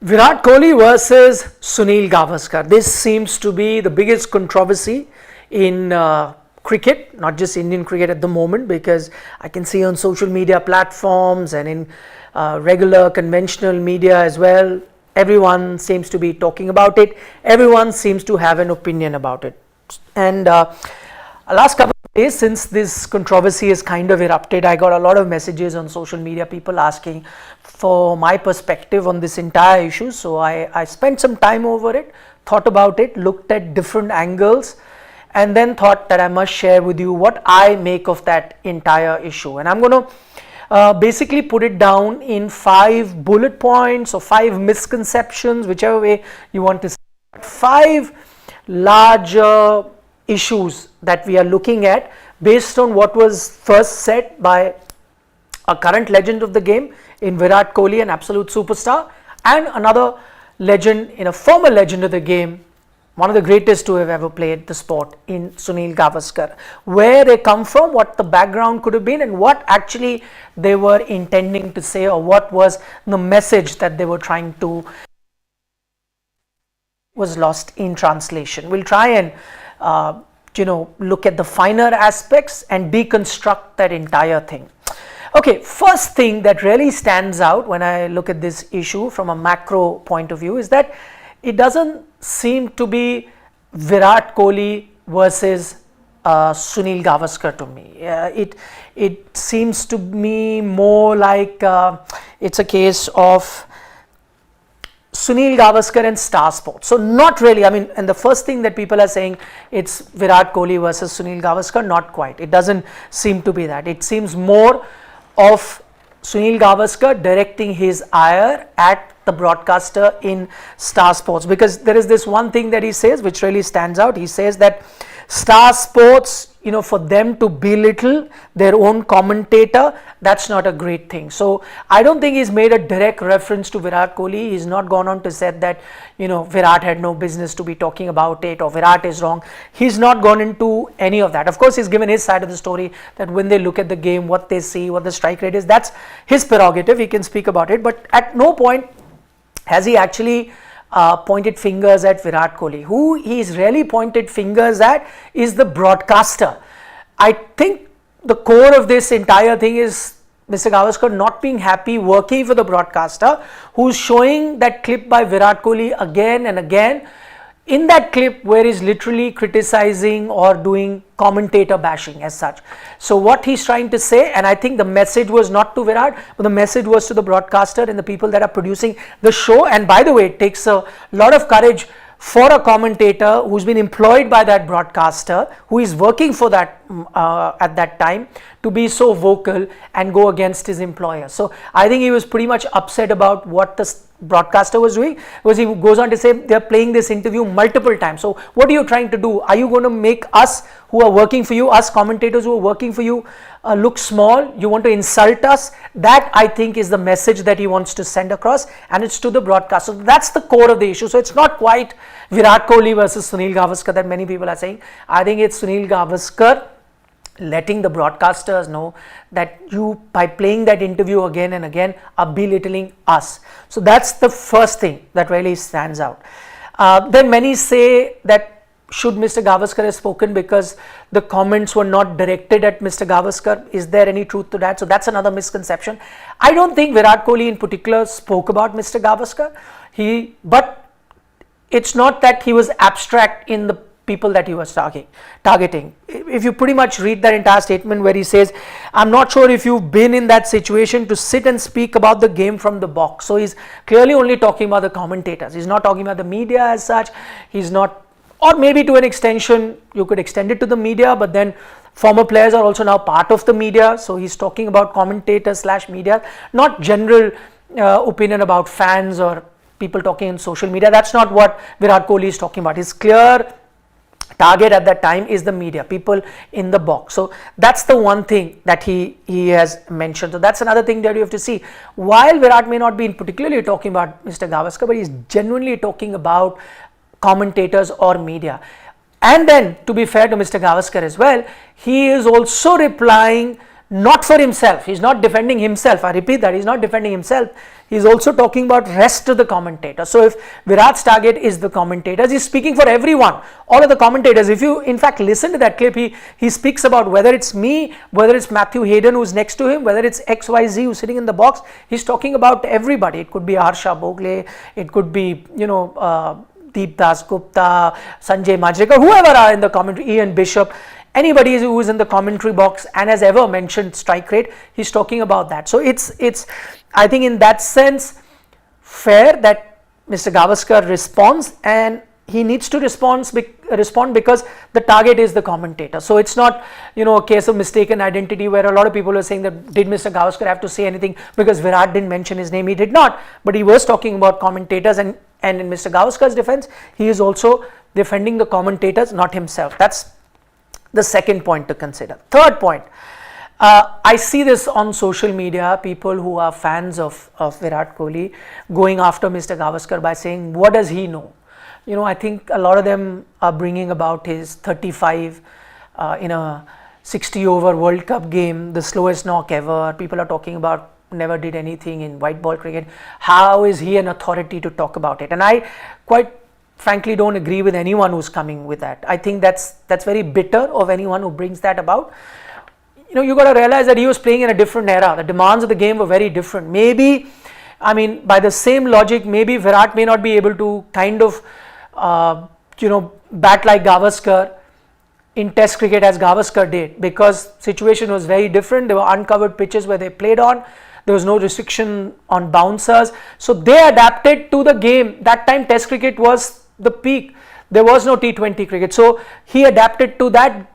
Virat Kohli versus Sunil Gavaskar. This seems to be the biggest controversy in cricket, not just Indian cricket at the moment, because I can see on social media platforms and in regular conventional media as well, everyone seems to be talking about it. Everyone seems to have an opinion about it. And last couple of days since this controversy has kind of erupted, I got a lot of messages on social media, people asking for my perspective on this entire issue. So I spent some time over it, thought about it, looked at different angles, and then thought that I must share with you what I make of that entire issue. And I'm going to basically put it down in 5 bullet points or 5 misconceptions, whichever way you want to say. 5 larger issues that we are looking at based on what was first said by a current legend of the game in Virat Kohli, an absolute superstar, and another legend, in a former legend of the game, one of the greatest to have ever played the sport, in Sunil Gavaskar. Where they come from, what the background could have been, and what actually they were intending to say, or what was the message that they were trying to, was lost in translation. We'll try and look at the finer aspects and deconstruct that entire thing. Okay, first thing that really stands out when I look at this issue from a macro point of view is that it doesn't seem to be Virat Kohli versus Sunil Gavaskar to me. It seems to me more like it's a case of Sunil Gavaskar and Star Sports. So not really, I mean, and the first thing that people are saying, it's Virat Kohli versus Sunil Gavaskar, not quite. It doesn't seem to be that. It seems more of Sunil Gavaskar directing his ire at the broadcaster in Star Sports, because there is this one thing that he says which really stands out. He says that Star Sports, for them to belittle their own commentator, that's not a great thing. So I don't think he's made a direct reference to Virat Kohli. He's not gone on to say that, Virat had no business to be talking about it, or Virat is wrong. He's not gone into any of that. Of course, he's given his side of the story, that when they look at the game, what they see, what the strike rate is, that's his prerogative. He can speak about it. But at no point has he actually pointed fingers at Virat Kohli. Who he's really pointed fingers at is the broadcaster. I think the core of this entire thing is Mr. Gavaskar not being happy working for the broadcaster, who's showing that clip by Virat Kohli again and again. In that clip where he's literally criticizing or doing commentator bashing as such. So what he's trying to say, and I think the message was not to Virat, but the message was to the broadcaster and the people that are producing the show. And by the way, it takes a lot of courage for a commentator who's been employed by that broadcaster, who is working for that at that time, to be so vocal and go against his employer. So I think he was pretty much upset about what the broadcaster was doing, because he goes on to say they're playing this interview multiple times. So what are you trying to do? Are you going to make us who are working for you, us commentators who are working for you, look small? You want to insult us? That, I think, is the message that he wants to send across, and it's to the broadcaster. So that's the core of the issue. So it's not quite Virat Kohli versus Sunil Gavaskar that many people are saying. I think it's Sunil Gavaskar letting the broadcasters know that you, by playing that interview again and again, are belittling us. So that's the first thing that really stands out. Then many say that should Mr. Gavaskar have spoken because the comments were not directed at Mr. Gavaskar. Is there any truth to that? So that's another misconception. I don't think Virat Kohli in particular spoke about Mr. Gavaskar. But it's not that he was abstract in the people that he was targeting. If you pretty much read that entire statement where he says, I'm not sure if you've been in that situation to sit and speak about the game from the box. So he's clearly only talking about the commentators. He's not talking about the media as such. He's not, or maybe to an extension, you could extend it to the media, but then former players are also now part of the media. So he's talking about commentators / media, not general opinion about fans or people talking in social media. That's not what Virat Kohli is talking about. His clear target at that time is the media, people in the box. So that's the one thing that he has mentioned. So that's another thing that you have to see. While Virat may not be particularly talking about Mr. Gavaskar, but he's genuinely talking about commentators or media. And then, to be fair to Mr. Gavaskar as well, he is also replying not for himself. He's not defending himself. I repeat that, he's not defending himself. He's also talking about rest of the commentators. So if Virat's target is the commentators, he's speaking for everyone, all of the commentators. If you in fact listen to that clip, he speaks about whether it's me, whether it's Matthew Hayden who's next to him, whether it's XYZ who's sitting in the box. He's talking about everybody. It could be Harsha Bogle, it could be, Deep Das Gupta, Sanjay Majrekar, whoever are in the commentary, Ian Bishop, anybody who is in the commentary box and has ever mentioned strike rate, he's talking about that. So it's I think in that sense fair that Mr. Gavaskar responds, and he needs to respond because the target is the commentator. So it's not, a case of mistaken identity where a lot of people are saying that did Mr. Gavaskar have to say anything because Virat didn't mention his name. He did not, but he was talking about commentators, and in Mr. Gavaskar's defense, he is also defending the commentators, not himself. That's the second point to consider. Third point, I see this on social media, people who are fans of Virat Kohli going after Mr. Gavaskar by saying, what does he know? I think a lot of them are bringing about his 35 in a 60 over World Cup game, the slowest knock ever. People are talking about never did anything in white ball cricket. How is he an authority to talk about it? And I quite frankly don't agree with anyone who's coming with that. I think that's very bitter of anyone who brings that about. You got to realize that he was playing in a different era. The demands of the game were very different. Maybe, by the same logic, maybe Virat may not be able to kind of bat like Gavaskar in test cricket as Gavaskar did, because situation was very different. There were uncovered pitches where they played on. There was no restriction on bouncers. So they adapted to the game. That time test cricket was the peak. There was no T20 cricket. So he adapted to that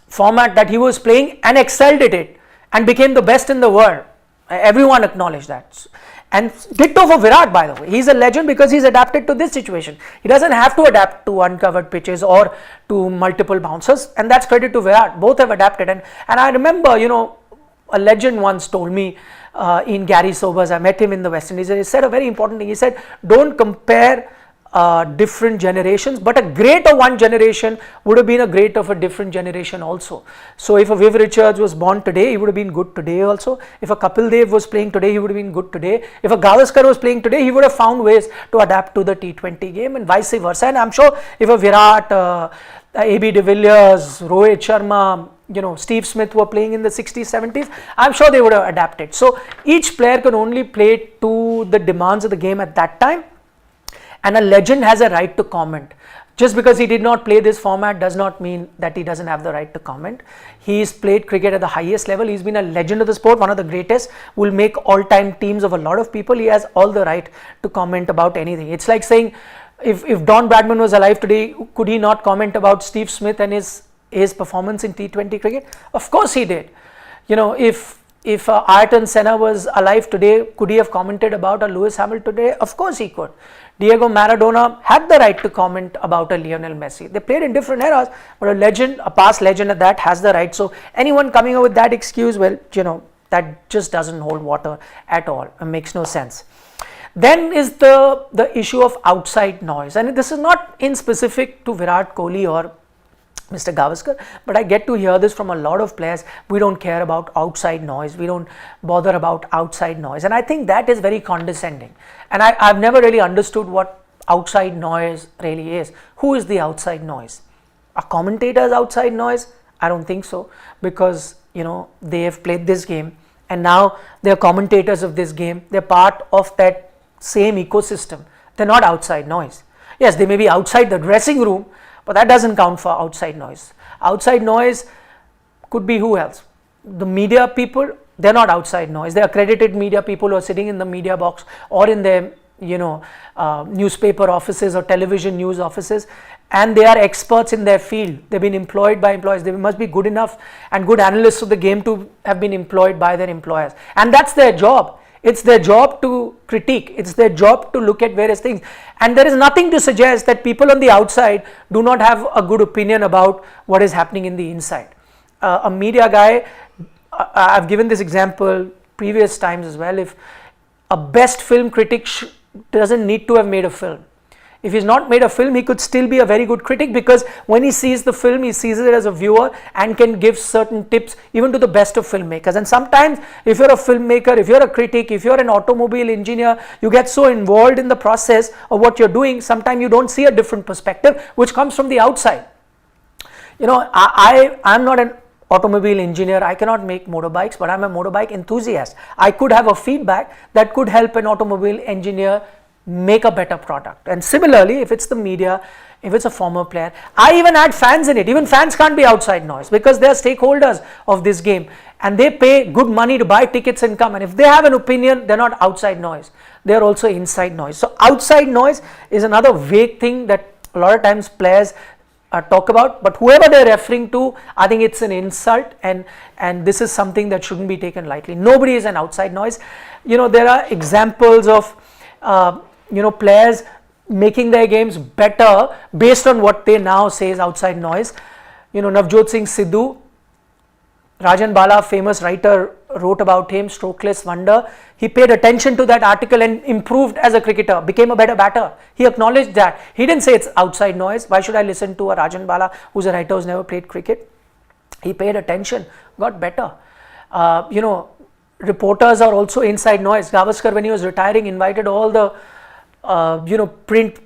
format that he was playing and excelled at it and became the best in the world. Everyone acknowledged that. And ditto for Virat, by the way. He's a legend because he's adapted to this situation. He doesn't have to adapt to uncovered pitches or to multiple bouncers, and that's credit to Virat. Both have adapted. And I remember, a legend once told me in Gary Sobers, I met him in the West Indies, and he said a very important thing. He said, don't compare different generations, but a great of one generation would have been a great of a different generation also. So if a Viv Richards was born today, he would have been good today also. If a Kapil Dev was playing today, he would have been good today. If a Gavaskar was playing today, he would have found ways to adapt to the T20 game, and vice versa. And I'm sure if a Virat, AB de Villiers, Rohit Sharma, Steve Smith were playing in the 60s, 70s, I'm sure they would have adapted. So each player can only play to the demands of the game at that time, and a legend has a right to comment. Just because he did not play this format does not mean that he doesn't have the right to comment. He's played cricket at the highest level. He's been a legend of the sport, one of the greatest, will make all-time teams of a lot of people. He has all the right to comment about anything. It's like saying, if Don Bradman was alive today, could he not comment about Steve Smith and his performance in T20 cricket? Of course he did. If Ayrton Senna was alive today, could he have commented about a Lewis Hamilton today? Of course he could. Diego Maradona had the right to comment about a Lionel Messi. They played in different eras, but a legend, a past legend at that, has the right. So anyone coming up with that excuse, well, that just doesn't hold water at all. It makes no sense. Then is the issue of outside noise, and this is not in specific to Virat Kohli or Mr. Gavaskar, but I get to hear this from a lot of players. We don't care about outside noise. We don't bother about outside noise. And I think that is very condescending. And I've never really understood what outside noise really is. Who is the outside noise? Are commentators outside noise? I don't think so, because, they have played this game and now they're commentators of this game. They're part of that same ecosystem. They're not outside noise. Yes, they may be outside the dressing room, but that doesn't count for outside noise. Outside noise could be who else? The media people, they're not outside noise. They're accredited media people who are sitting in the media box or in their, newspaper offices or television news offices, and they are experts in their field. They've been employed by employers. They must be good enough and good analysts of the game to have been employed by their employers. And that's their job. It's their job to critique. It's their job to look at various things. And there is nothing to suggest that people on the outside do not have a good opinion about what is happening in the inside. A media guy, I've given this example previous times as well. If a best film critic doesn't need to have made a film. If he's not made a film, he could still be a very good critic, because when he sees the film, he sees it as a viewer and can give certain tips even to the best of filmmakers. And sometimes if you're a filmmaker, if you're a critic, if you're an automobile engineer, you get so involved in the process of what you're doing, sometimes you don't see a different perspective which comes from the outside. You know, I'm not an automobile engineer, I cannot make motorbikes, but I'm a motorbike enthusiast. I could have a feedback that could help an automobile engineer make a better product. And similarly, if it's the media, if it's a former player, I even add fans in it. Even fans can't be outside noise, because they're stakeholders of this game and they pay good money to buy tickets and come, and if they have an opinion, they're not outside noise, they're also inside noise. So outside noise is another vague thing that a lot of times players talk about, but whoever they're referring to, I think it's an insult, and this is something that shouldn't be taken lightly. Nobody is an outside noise. You know, there are examples of players making their games better based on what they now say is outside noise. You know, Navjot Singh Sidhu, Rajan Bala, famous writer, wrote about him, strokeless wonder. He paid attention to that article and improved as a cricketer, became a better batter. He acknowledged that. He didn't say it's outside noise. Why should I listen to a Rajan Bala who's a writer who's never played cricket? He paid attention, got better. Reporters are also inside noise. Gavaskar, when he was retiring, invited all the print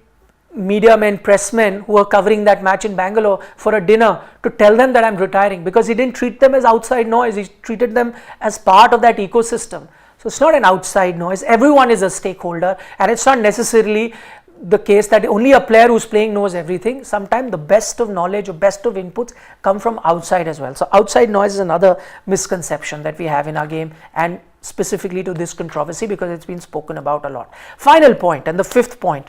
media men, pressmen who were covering that match in Bangalore for a dinner to tell them that I'm retiring, because he didn't treat them as outside noise, he treated them as part of that ecosystem. So it's not an outside noise, everyone is a stakeholder, and it's not necessarily the case that only a player who's playing knows everything. Sometimes the best of knowledge or best of inputs come from outside as well. So outside noise is another misconception that we have in our game, and specifically to this controversy, because it's been spoken about a lot. Final point, and the fifth point.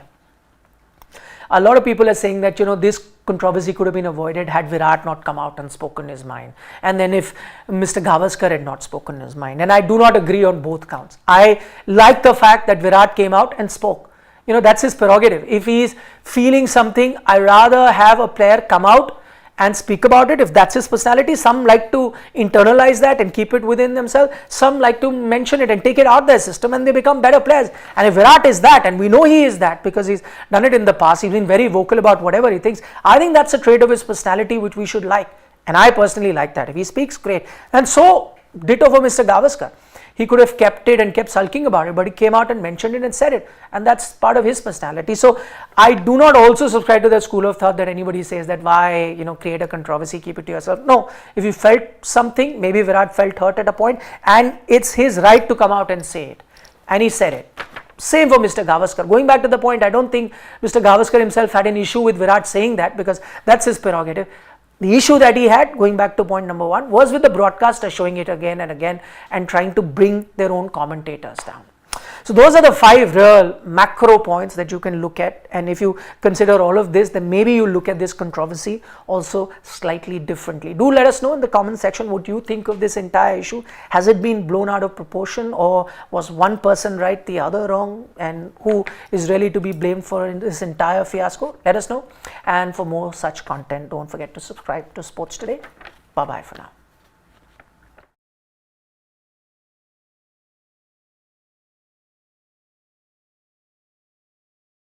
A lot of people are saying that, this controversy could have been avoided had Virat not come out and spoken his mind, and then if Mr. Gavaskar had not spoken his mind. And I do not agree on both counts. I like the fact that Virat came out and spoke. That's his prerogative. If he's feeling something, I rather have a player come out and speak about it if that's his personality. Some like to internalize that and keep it within themselves. Some like to mention it and take it out their system, and they become better players. And if Virat is that, and we know he is that because he's done it in the past, he's been very vocal about whatever he thinks, I think that's a trait of his personality which we should like. And I personally like that. If he speaks, great. And so, ditto for Mr. Gavaskar. He could have kept it and kept sulking about it, but he came out and mentioned it and said it, and that's part of his personality. So I do not also subscribe to that school of thought that anybody says that why create a controversy, keep it to yourself. No, if you felt something, maybe Virat felt hurt at a point, and it's his right to come out and say it, and he said it. Same for Mr. Gavaskar. Going back to the point, I don't think Mr. Gavaskar himself had an issue with Virat saying that, because that's his prerogative. The issue that he had, going back to point number one, was with the broadcaster showing it again and again and trying to bring their own commentators down. So those are the 5 real macro points that you can look at, and if you consider all of this, then maybe you look at this controversy also slightly differently. Do let us know in the comment section what you think of this entire issue. Has it been blown out of proportion, or was one person right, the other wrong, and who is really to be blamed for this entire fiasco? Let us know, and for more such content, don't forget to subscribe to Sports Today. Bye bye for now.